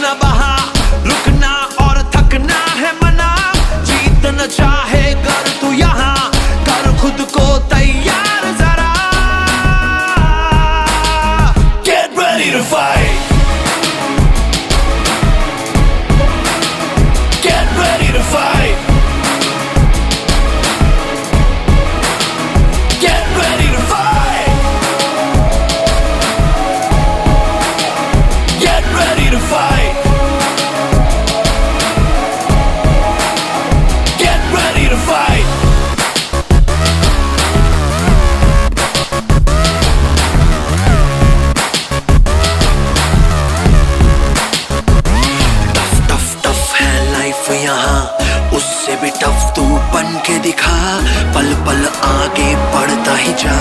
न बहा, रुकना और थकना है मना, जीत न चाहे कर तू यहाँ, कर खुद को तैयार जरा। Get ready to fight, get ready to fight, get ready to fight, get ready to fight, get ready to fight. Tough tough tough है लाइफ यहाँ, उससे भी टफ तू बन के दिखा, पल पल आगे बढ़ता ही जा।